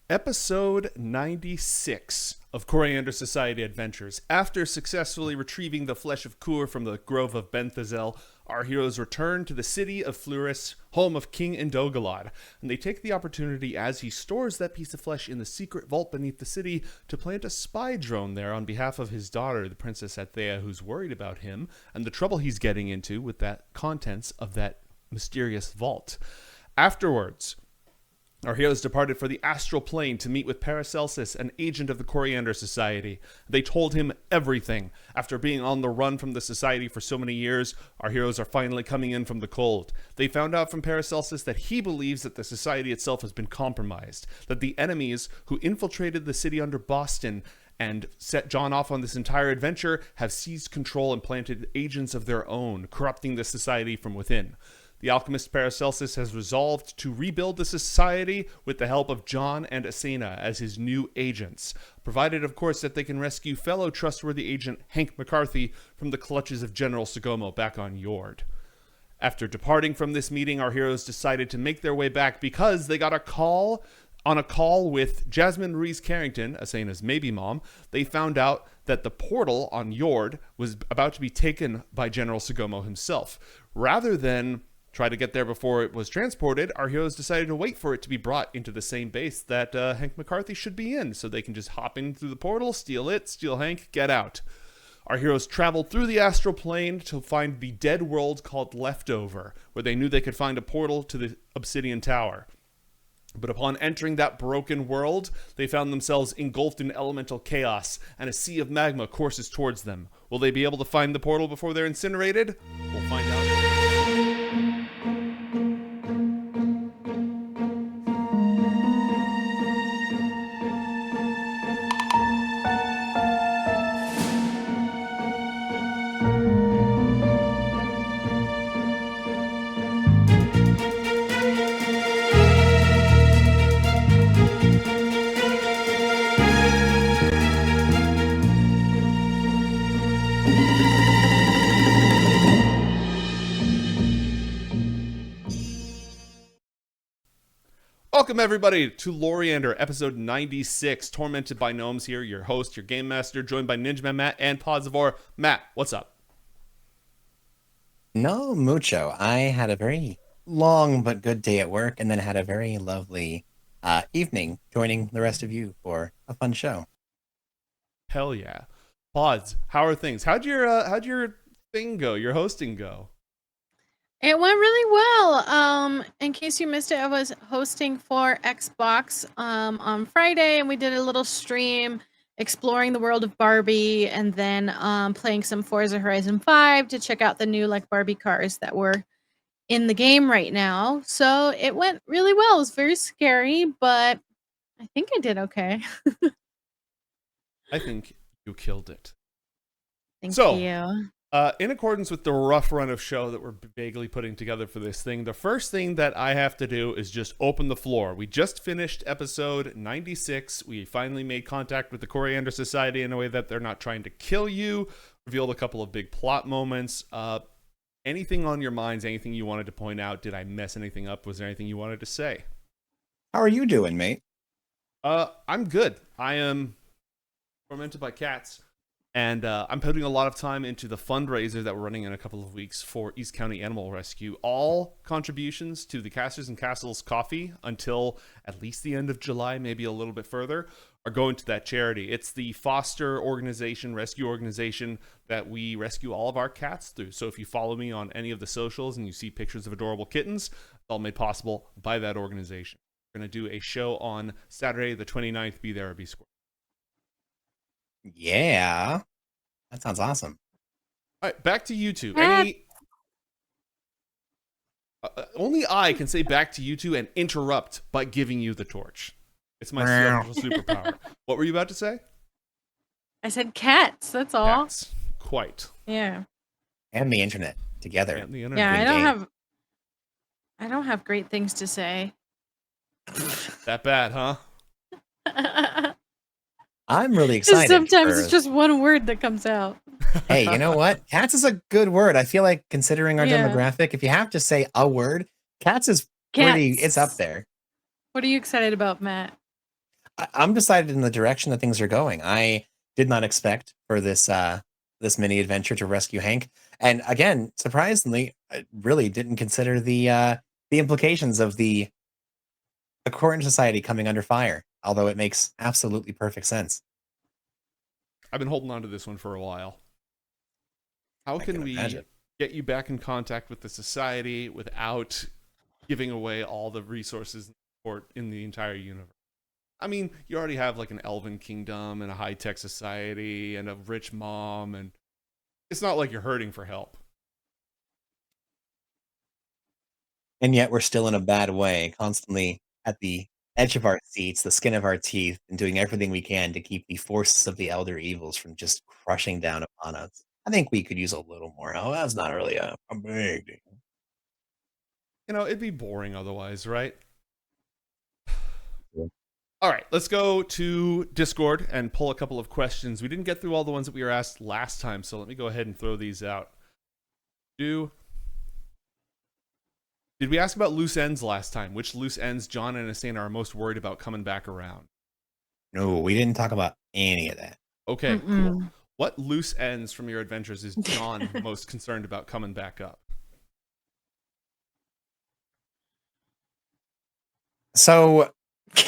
Episode 96 of Loriander Society Adventures. After successfully retrieving the flesh of Kur from the Grove of Benthazel, our heroes return to the city of Fluris, home of King Indogalad, and they take the opportunity as he stores that piece of flesh in the secret vault beneath the city to plant a spy drone there on behalf of his daughter, the Princess Athea, who's worried about him and the trouble he's getting into with that contents of that mysterious vault. Afterwards, our heroes departed for the astral plane to meet with Paracelsus, an agent of the Loriander Society. They told him everything. After being on the run from the society for so many years, our heroes are finally coming in from the cold. They found out from Paracelsus that he believes that the society itself has been compromised, that the enemies who infiltrated the city under Boston and set John off on this entire adventure have seized control and planted agents of their own, corrupting the society from within. The alchemist Paracelsus has resolved to rebuild the society with the help of John and Asena as his new agents, provided, of course, that they can rescue fellow trustworthy agent Hank McCarthy from the clutches of General Sagomo back on Yord. After departing from this meeting, our heroes decided to make their way back because they got a call with Jasmine Ruiz Carrington, Asena's maybe mom. They found out that the portal on Yord was about to be taken by General Sagomo himself. Rather than try to get there before it was transported, our heroes decided to wait for it to be brought into the same base that Hank McCarthy should be in, so they can just hop in through the portal, steal Hank, get out. Our heroes traveled through the astral plane to find the dead world called Leftover, where they knew they could find a portal to the Obsidian Tower. But upon entering that broken world, they found themselves engulfed in elemental chaos, and a sea of magma courses towards them. Will they be able to find the portal before they're incinerated? We'll find out. Welcome, everybody, to Loriander, episode 96. Tormented by Gnomes here, your host, your game master, joined by Ninja Man Matt and Podzivore. Matt, what's up? No mucho. I had a very long but good day at work, and then had a very lovely evening joining the rest of you for a fun show. Hell yeah. Pods, how are things? How'd your thing go, your hosting go? It went really well. In case you missed it, I was hosting for Xbox on Friday, and we did a little stream exploring the world of Barbie, and then playing some Forza Horizon 5 to check out the new Barbie cars that were in the game right now. So it went really well. It was very scary, but I think I did okay. I think you killed it. Thank you. In accordance with the rough run of show that we're vaguely putting together for this thing, the first thing that I have to do is just open the floor. We just finished episode 96. We finally made contact with the Loriander Society in a way that they're not trying to kill you. Revealed a couple of big plot moments. Anything on your minds? Anything you wanted to point out? Did I mess anything up? Was there anything you wanted to say? How are you doing, mate? I'm good. I am tormented by cats. And I'm putting a lot of time into the fundraiser that we're running in a couple of weeks for East County Animal Rescue. All contributions to the Casters and Castles coffee until at least the end of July, maybe a little bit further, are going to that charity. It's the foster organization, rescue organization that we rescue all of our cats through. So if you follow me on any of the socials and you see pictures of adorable kittens, it's all made possible by that organization. We're going to do a show on Saturday the 29th. Be there or be square. Yeah, that sounds awesome. All right, back to you two. Only I can say back to you two and interrupt by giving you the torch. It's my special superpower. What were you about to say? I said cats. That's all. Cats. Quite. Yeah. And the internet together. And the internet. Yeah, I don't have great things to say. That bad, huh? I'm really excited. Sometimes it's just one word that comes out. Hey, you know what? Cats is a good word. I feel like, considering our demographic, if you have to say a word, cats is pretty, it's up there. What are you excited about, Matt? I'm decided in the direction that things are going. I did not expect for this mini adventure to rescue Hank, and again, surprisingly, I really didn't consider the implications of the Aquarian Society coming under fire. Although it makes absolutely perfect sense. I've been holding on to this one for a while. How I can can we imagine. get you back in contact with the society without giving away all the resources and support in the entire universe? I mean, you already have like an elven kingdom and a high-tech society and a rich mom, and it's not like you're hurting for help. And yet we're still in a bad way, constantly at the edge of our seats, the skin of our teeth, and doing everything we can to keep the forces of the elder evils from just crushing down upon us. I think we could use a little more help. That's not really a big deal. It'd be boring otherwise, right? Yeah. All right, let's go to Discord and pull a couple of questions. We didn't get through all the ones that we were asked last time, so let me go ahead and throw these out. Did we ask about loose ends last time? Which loose ends John and Asana are most worried about coming back around? No, we didn't talk about any of that. Okay, cool. Mm-mm. What loose ends from your adventures is John most concerned about coming back up? So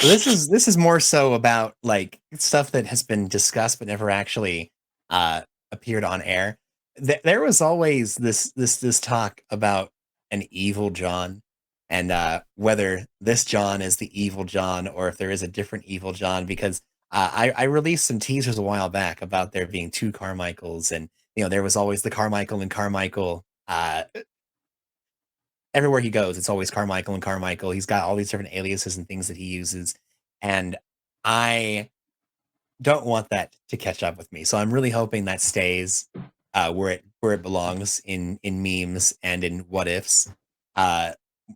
this is more so about like stuff that has been discussed but never actually appeared on air. There was always this talk about an evil John, and whether this John is the evil John or if there is a different evil John. Because I released some teasers a while back about there being two Carmichaels, and there was always the Carmichael and Carmichael. Everywhere he goes, it's always Carmichael and Carmichael. He's got all these different aliases and things that he uses, and I don't want that to catch up with me. So I'm really hoping that stays where it belongs in memes and in what ifs. Uh,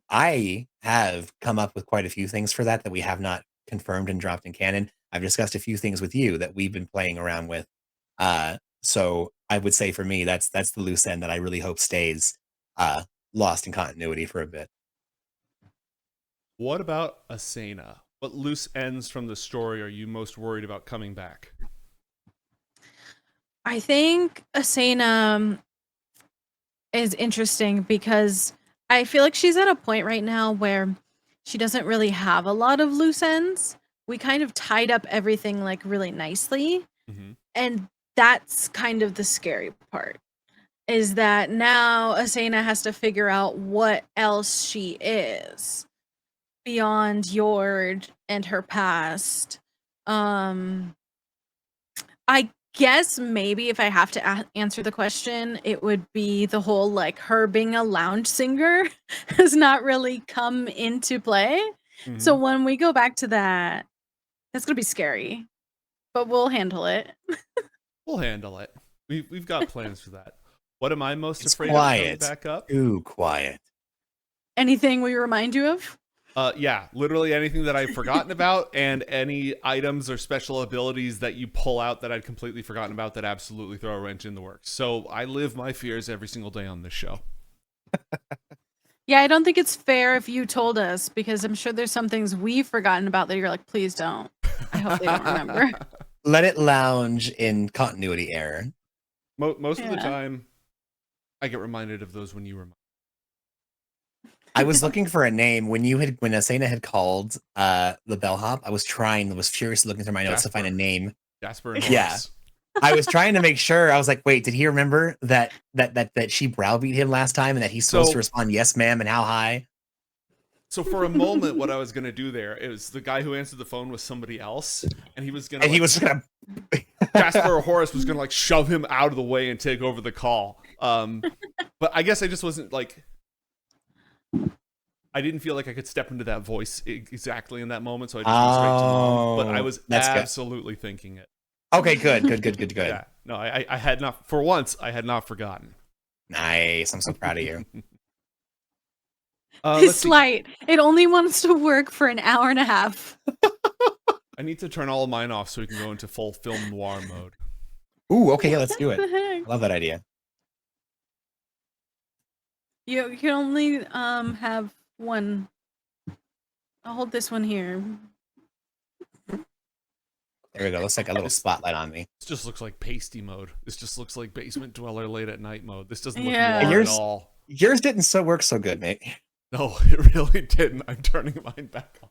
I have come up with quite a few things for that we have not confirmed and dropped in canon. I've discussed a few things with you that we've been playing around with. So I would say for me, that's the loose end that I really hope stays uh, lost in continuity for a bit. What about Asana? What loose ends from the story are you most worried about coming back? I think Asana is interesting because I feel like she's at a point right now where she doesn't really have a lot of loose ends. We kind of tied up everything like really nicely. Mm-hmm. And that's kind of the scary part, is that now Asana has to figure out what else she is beyond Yord and her past. I guess maybe if I have to answer the question, it would be the whole like her being a lounge singer has not really come into play. Mm-hmm. So when we go back to that, that's gonna be scary, but we'll handle it. We'll handle it. We've got plans for that. What am I most It's afraid of coming quiet. back up? Too quiet. Anything we remind you of? Yeah, literally anything that I've forgotten about, and any items or special abilities that you pull out that I'd completely forgotten about that absolutely throw a wrench in the works. So I live my fears every single day on this show. Yeah, I don't think it's fair if you told us, because I'm sure there's some things we've forgotten about that you're like, please don't. I hope they don't remember. Let it lounge in continuity error. Most of the Yeah. time, I get reminded of those when you remind. I was looking for a name when Asana had called the bellhop. I was furiously looking through my notes to find a name. Jasper and Yeah. Horace. I was trying to make sure. I was like, wait, did he remember that she browbeat him last time and that he's supposed to respond yes, ma'am, and how high? So for a moment, what I was gonna do there is the guy who answered the phone was somebody else, and he was gonna Jasper or Horace was gonna like shove him out of the way and take over the call. But I guess I just wasn't like, I didn't feel like I could step into that voice exactly in that moment, so I just went straight to mom. But I was absolutely thinking it. Okay, good. Yeah, no, I had not, for once, I had not forgotten. Nice. I'm so proud of you. His slight. It only wants to work for an hour and a half. I need to turn all of mine off so we can go into full film noir mode. Ooh, okay, let's do it. What the heck? Love that idea. You can only have one. I'll hold this one here. There we go. Looks like a little spotlight on me. This just looks like pasty mode. This just looks like basement dweller late at night mode. This doesn't look Yeah. noir at all. Yours didn't work so good, mate. No, it really didn't. I'm turning mine back on.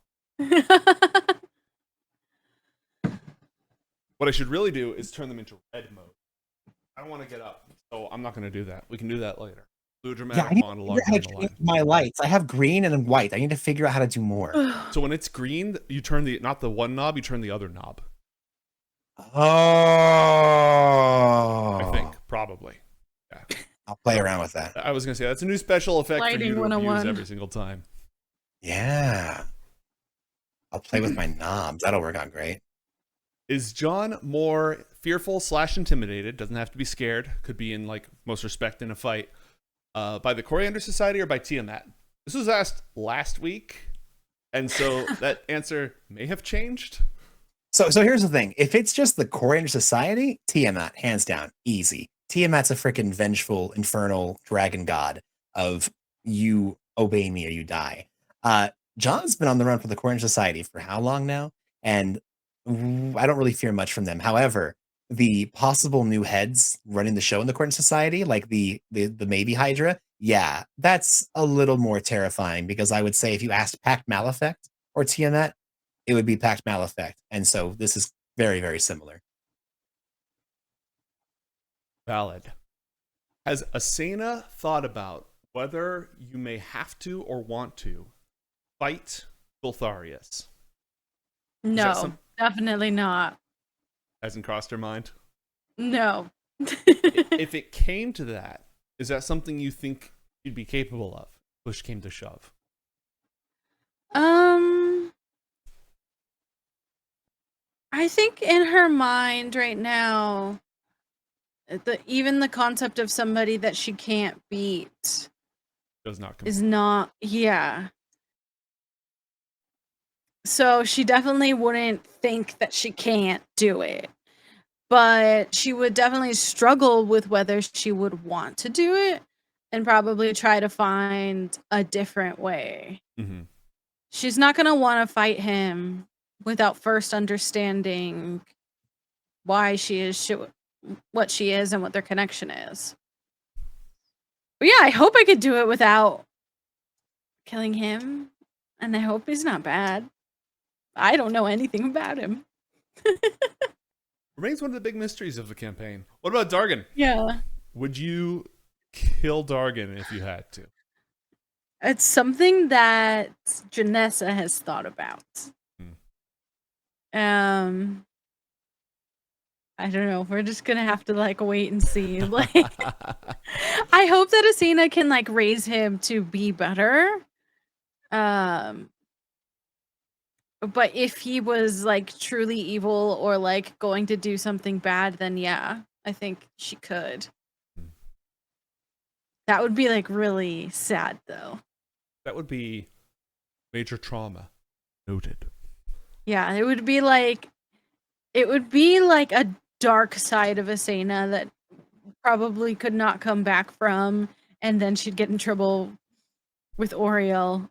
What I should really do is turn them into red mode. I don't want to get up, so I'm not going to do that. We can do that later. Do a dramatic monologue. My lights. I have green and white. I need to figure out how to do more. So when it's green, you turn not the one knob, you turn the other knob. Oh. I think, probably. Yeah. I'll play around with that. I was going to say, that's a new special effect Lighting for you to 101. use every single time. Yeah. I'll play with my knobs. That'll work out great. Is John more fearful / intimidated? Doesn't have to be scared. Could be in like most respect in a fight. By the Coriander Society or by Tiamat? This was asked last week, and so that answer may have changed. So here's the thing. If it's just the Coriander Society, Tiamat, hands down, easy. Tiamat's a freaking vengeful, infernal dragon god of you obey me or you die. John's been on the run for the Coriander Society for how long now? And I don't really fear much from them. However, the possible new heads running the show in the Coriander Society, like the maybe Hydra, yeah, that's a little more terrifying, because I would say if you asked Pact Malefect or Tiamat, it would be Pact Malefect. And so this is very, very similar. Valid. Has Asena thought about whether you may have to or want to fight Gultharius? No, definitely not. Hasn't crossed her mind? No. If it came to that, is that something you think you'd be capable of? Push came to shove. I think in her mind right now, even the concept of somebody that she can't beat Does not come. is not, yeah. So she definitely wouldn't think that she can't do it, but she would definitely struggle with whether she would want to do it and probably try to find a different way. Mm-hmm. She's not going to want to fight him without first understanding why she is what she is and what their connection is. But yeah, I hope I could do it without killing him, and I hope he's not bad. I don't know anything about him. Remains one of the big mysteries of the campaign. What about Dargan? Yeah. Would you kill Dargan if you had to? It's something that Janessa has thought about. I don't know. We're just gonna have to like wait and see. Like, I hope that Asena can like raise him to be better. But if he was like truly evil or like going to do something bad, then yeah, I think she could. That would be like really sad though. That would be major trauma. Noted. Yeah, it would be like a dark side of Asena that probably could not come back from, and then she'd get in trouble with Oriel.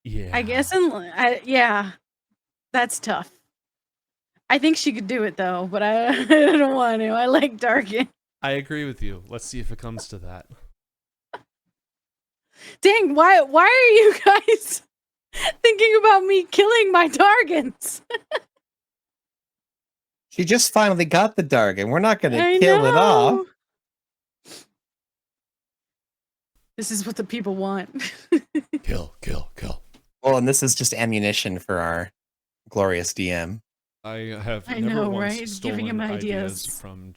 Yeah. I guess, yeah, that's tough. I think she could do it though, but I don't want to. I like Dargan. I agree with you. Let's see if it comes to that. Dang, why are you guys thinking about me killing my Dargans? She just finally got the Dargan. We're not going to kill it off. This is what the people want. Kill. Well, and this is just ammunition for our glorious DM. I have I never know, once right? stolen Giving him ideas ideas. from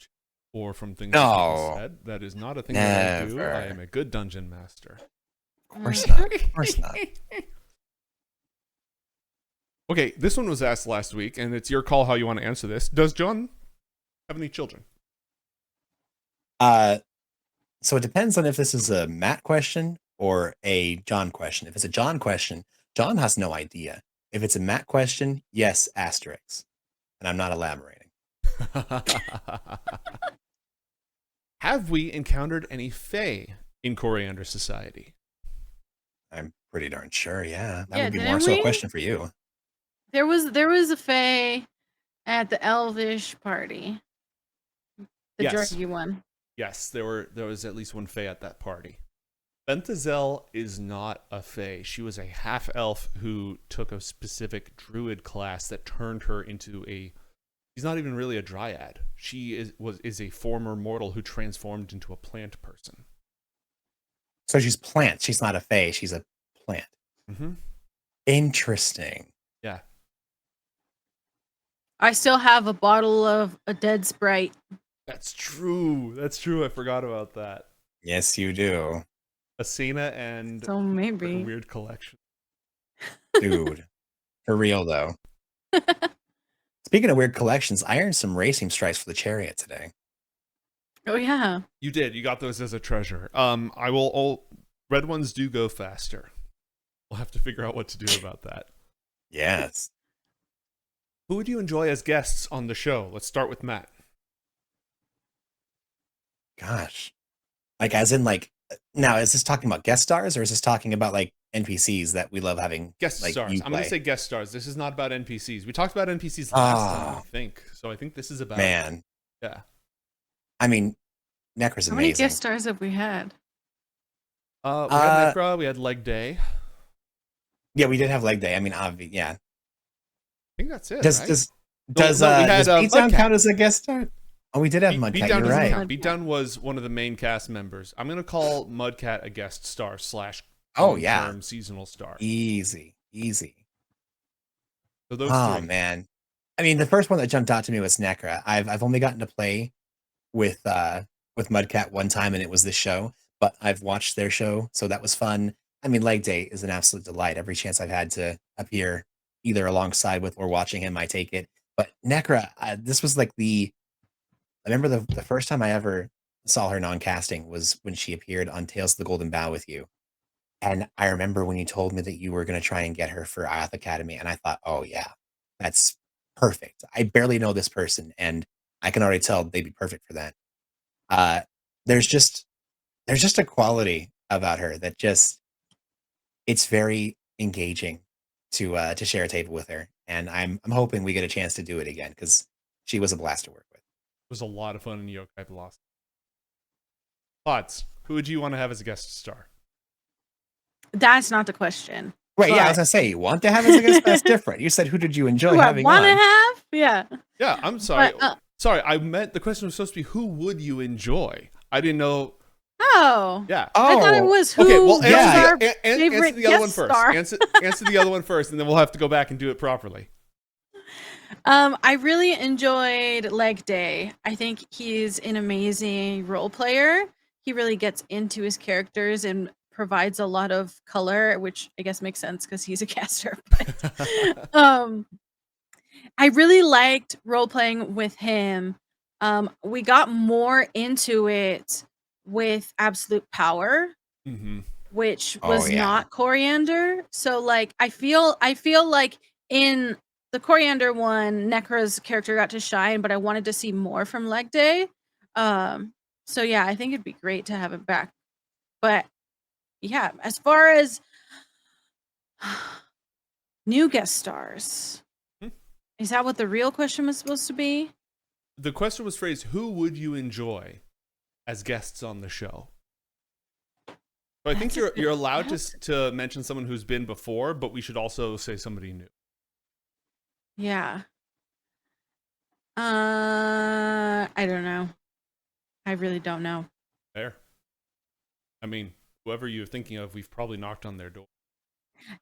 things No. that people said. That is not a thing that I do. Never. I am a good dungeon master. Of course not. Of course not. Okay, this one was asked last week, and it's your call how you want to answer this. Does John have any children? So it depends on if this is a Matt question or a John question. If it's a John question, John has no idea. If it's a Matt question, yes, asterisk. And I'm not elaborating. Have we encountered any Fae in Coriander Society? I'm pretty darn sure, yeah. That Yeah, would be didn't more so a we? question for you. There was a fae at the Elvish party. The Yes. druggy one. Yes, there was at least one fae at that party. Benthazel is not a fae. She was a half elf who took a specific druid class that turned her into a. She's not even really a dryad. She is a former mortal who transformed into a plant person. So she's plant. She's not a fae. She's a plant. Mm-hmm. Interesting. Yeah. I still have a bottle of a dead Sprite. That's true. That's true. I forgot about that. Yes, you do. Asena and So maybe. weird collection. Dude. For real, though. Speaking of weird collections, I earned some racing stripes for the chariot today. Oh yeah. You did. You got those as a treasure. Red ones do go faster. We'll have to figure out what to do about that. Yes. Who would you enjoy as guests on the show? Let's start with Matt. Gosh. Like, as in, like, now, is this talking about guest stars or is this talking about, like, NPCs that we love having? Guest like, stars. you I'm going to play? say guest stars. This is not about NPCs. We talked about NPCs last time, I think. So I think this is about. Man. Yeah. I mean, Necra's How many amazing. guest stars have we had? We had Necra, we had Leg Day. Yeah, we did have leg day. I mean, yeah. I think that's it. Does right? does we had, Beatdown Mudcat. count as a guest star? Oh, we did have Mudcat. Beatdown You're doesn't right. count. Beatdown was one of the main cast members. I'm going to call Mudcat a guest star / Oh, yeah. long-term seasonal star. Easy. So those Oh three. man. I mean, the first one that jumped out to me was Necra. I've only gotten to play with Mudcat one time, and it was this show. But I've watched their show, so that was fun. I mean, Leg Day is an absolute delight. Every chance I've had to appear either alongside with or watching him, I take it. But Necra, this was like I remember the first time I ever saw her non-casting was when she appeared on Tales of the Golden Bough with you. And I remember when you told me that you were going to try and get her for Ioth Academy, and I thought, oh yeah, that's perfect. I barely know this person, and I can already tell they'd be perfect for that. There's just a quality about her that it's very engaging to share a table with her, and I'm hoping we get a chance to do it again because she was a blast to work with. It was a lot of fun in Yokai Blossom. Pods, who would you want to have as a guest star? That's not the question. Right? Yeah, I was gonna say you want to have as a guest. That's different. You said who did you enjoy Who I having want to on? have? Yeah. Yeah, I'm sorry. But, sorry, I meant the question was supposed to be who would you enjoy? I didn't know. Oh. Yeah. I thought it was who Okay, well, was yeah. our answer favorite the other one guest first. star. Answer the other one first, and then we'll have to go back and do it properly. I really enjoyed Leg Day. I think he's an amazing role player. He really gets into his characters and provides a lot of color, which I guess makes sense because he's a caster. But I really liked role playing with him. We got more into it with Absolute Power, which was not Coriander. So like I feel like in the Coriander one, Necra's character got to shine, but I wanted to see more from Leg Day. So yeah, I think it'd be great to have it back. But yeah, as far as new guest stars, is that what the real question was supposed to be? The question was phrased, who would you enjoy as guests on the show? So I think you're allowed to mention someone who's been before, but we should also say somebody new. Yeah. I don't know. I really don't know. Fair. I mean, whoever you're thinking of, we've probably knocked on their door.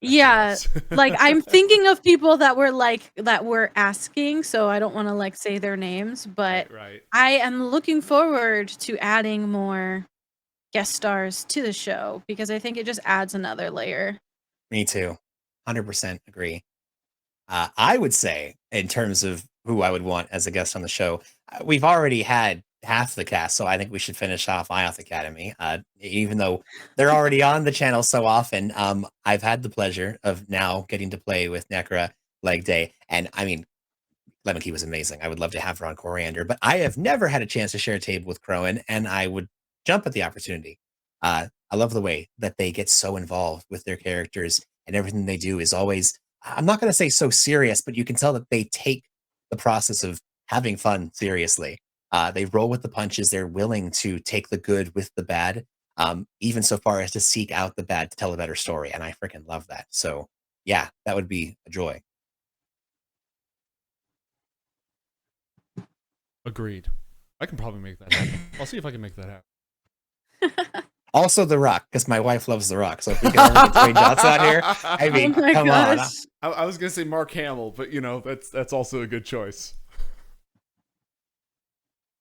Yeah, like I'm thinking of people that were asking, so I don't want to like say their names, but Right. I am looking forward to adding more guest stars to the show because I think it just adds another layer. Me too. 100% agree. I would say, in terms of who I would want as a guest on the show, we've already had half the cast, so I think we should finish off Ioth Academy. Even though they're already on the channel so often, I've had the pleasure of now getting to play with Necra, Leg Day, and I mean, Lemon Key was amazing. I would love to have her on Coriander, but I have never had a chance to share a table with Crowan, and I would jump at the opportunity. I love the way that they get so involved with their characters, and everything they do is always I'm not going to say so serious, but you can tell that they take the process of having fun seriously. They roll with the punches. They're willing to take the good with the bad, even so far as to seek out the bad to tell a better story. And I freaking love that. So yeah, that would be a joy. Agreed. I can probably make that happen. I'll see if I can make that happen. Also, The Rock, because my wife loves The Rock. So if we can ever get Dwayne Johnson on here, I mean, Oh my come on. gosh. I was gonna say Mark Hamill, but that's also a good choice.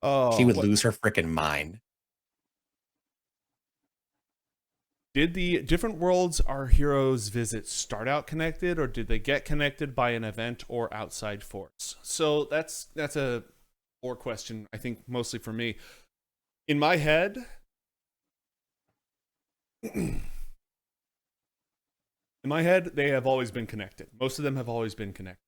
Oh, She would lose her freaking mind. Did the different worlds our heroes visit start out connected, or did they get connected by an event or outside force? So that's a or question, I think, mostly for me. In my head, they have always been connected. Most of them have always been connected.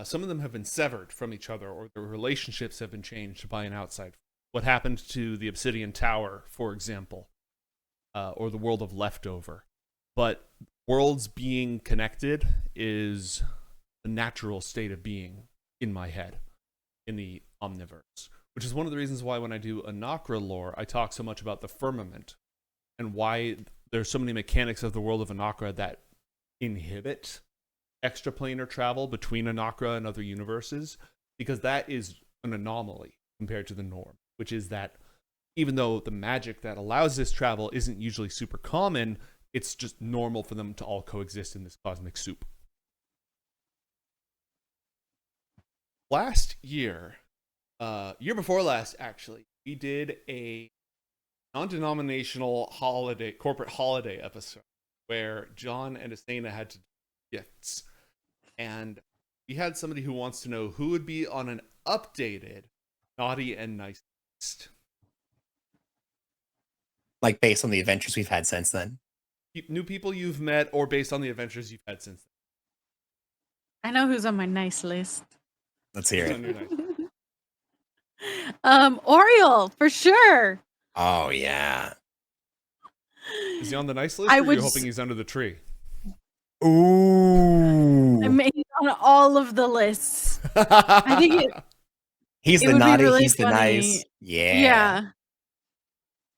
Some of them have been severed from each other, or their relationships have been changed by an outside. What happened to the Obsidian Tower, for example, or the world of Leftover. But worlds being connected is the natural state of being in my head, in the Omniverse, which is one of the reasons why when I do Anakra lore, I talk so much about the firmament and why there's so many mechanics of the world of Anakra that inhibit extraplanar travel between Anakra and other universes, because that is an anomaly compared to the norm, which is that even though the magic that allows this travel isn't usually super common, it's just normal for them to all coexist in this cosmic soup. Last year, year before last, actually, we did a non-denominational corporate holiday episode where John and Asena had to do gifts. And we had somebody who wants to know who would be on an updated naughty and nice list. Like based on the adventures we've had since then. New people you've met, or based on the adventures you've had since I know who's on my nice list. Let's hear then. it. Who's on your nice? Oriole, for sure. Oh, yeah. Is he on the nice list, I or are would you hoping he's under the tree? Ooh. I mean, he's on all of the lists. I think he's it the would be naughty, really he's the funny. nice. Yeah. Yeah.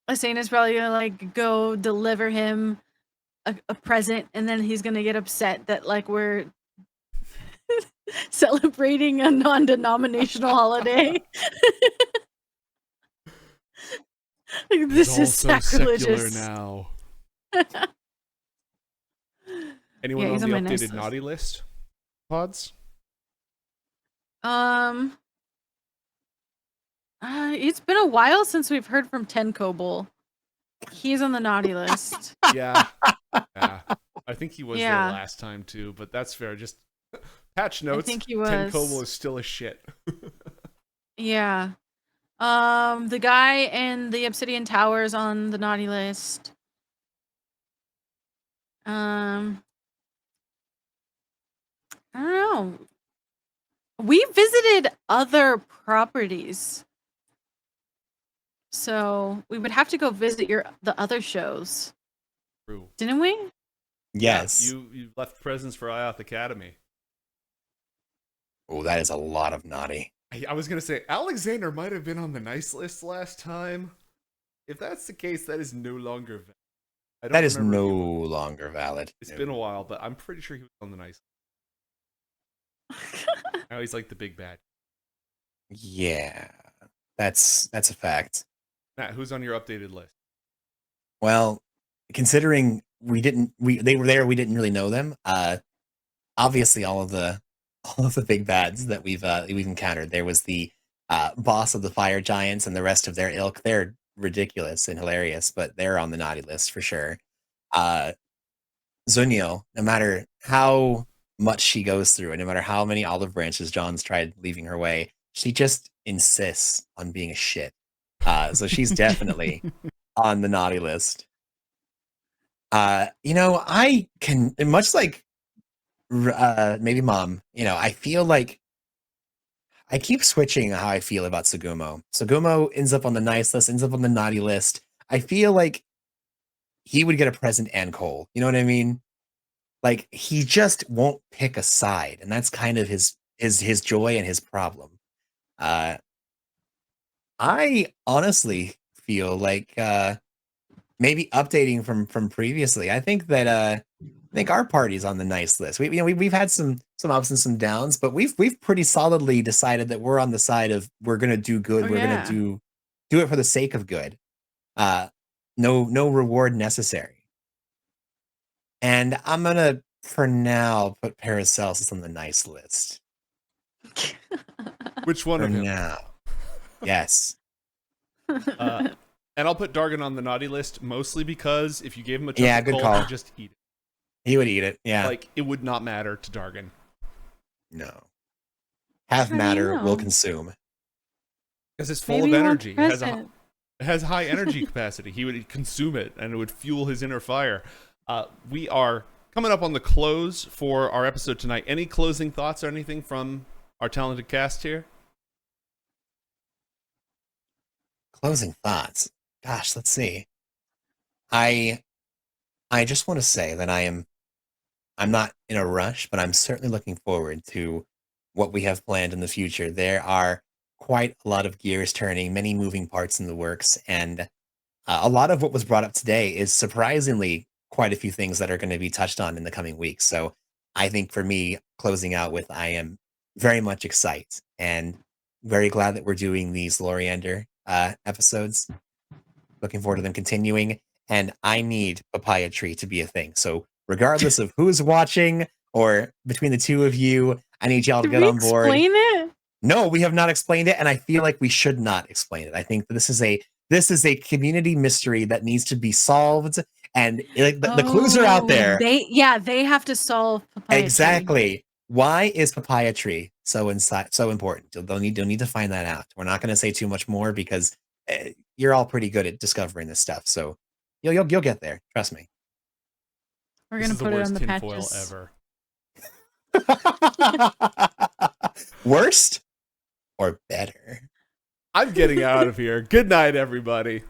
Asena's probably gonna like go deliver him a present, and then he's gonna get upset that like we're celebrating a non-denominational holiday. Like, this is also sacrilegious. secular now. Anyone Yeah, on he's the on my updated nice list. naughty list? Pods? It's been a while since we've heard from Tenkoble. He's on the naughty list. Yeah. Yeah. I think he was Yeah. there last time too, but that's fair. Just patch notes. think he was. Tenkoble is still a shit. Yeah. The guy in the Obsidian Tower is on the naughty list. I don't know. We visited other properties. So we would have to go visit the other shows. True. Didn't we? Yes. Yeah, you left presents for IOTH Academy. Oh, that is a lot of naughty. I was going to say, Alexander might have been on the nice list last time. If that's the case, that is no longer valid. That is no longer valid. It's been a while, but I'm pretty sure he was on the nice list. Now he's like the big bad. Yeah. That's a fact. Matt, who's on your updated list? Well, considering they were there, we didn't really know them. Obviously all of the big bads that we've encountered. There was the boss of the fire giants and the rest of their ilk. They're ridiculous and hilarious, but they're on the naughty list for sure. Zunio, no matter how much she goes through and no matter how many olive branches John's tried leaving her way, she just insists on being a shit. So she's definitely on the naughty list. I can, much like maybe Mom, I feel like I keep switching how I feel about Segumo. Segumo ends up on the nice list, ends up on the naughty list. I feel like he would get a present and coal. You know what I mean? Like he just won't pick a side, and that's kind of his joy and his problem. Uh, I honestly feel like maybe updating from previously. I think our party's on the nice list. We've had some ups and some downs, but we've pretty solidly decided that we're on the side of we're gonna do good. Oh, We're yeah. gonna do it for the sake of good. Uh, no reward necessary. And I'm gonna for now put Paracelsus on the nice list. Which one For of him? now. Yes. And I'll put Dargon on the naughty list mostly because if you gave him a Yeah, chocolate good coal, call. he'd just eat it. He would eat it. Yeah. Like, it would not matter to Dargon. No. Have How do you matter will know? consume. Because it's full Maybe of he wants energy. present. It has high energy capacity. He would consume it, and it would fuel his inner fire. We are coming up on the close for our episode tonight. Any closing thoughts or anything from our talented cast here? Closing thoughts. Gosh, let's see. I just want to say that I'm not in a rush, but I'm certainly looking forward to what we have planned in the future. There are quite a lot of gears turning, many moving parts in the works, and a lot of what was brought up today is surprisingly quite a few things that are going to be touched on in the coming weeks. So I think for me, closing out with I am very much excited and very glad that we're doing these Loriander episodes. Looking forward to them continuing. And I need Papaya Tree to be a thing. So regardless of who's watching or between the two of you, I need y'all to Did get we on board. explain it? No, we have not explained it, and I feel like we should not explain it. I think that this is a community mystery that needs to be solved, and like the clues are out Oh, there. They have to solve Papaya Tree. Exactly. Why is Papaya Tree so important? They'll need to find that out. We're not going to say too much more because you're all pretty good at discovering this stuff. So you'll get there. Trust me. We're This gonna is the put it worst on the tinfoil patches. ever. Worst or better? I'm getting out of here. Good night, everybody.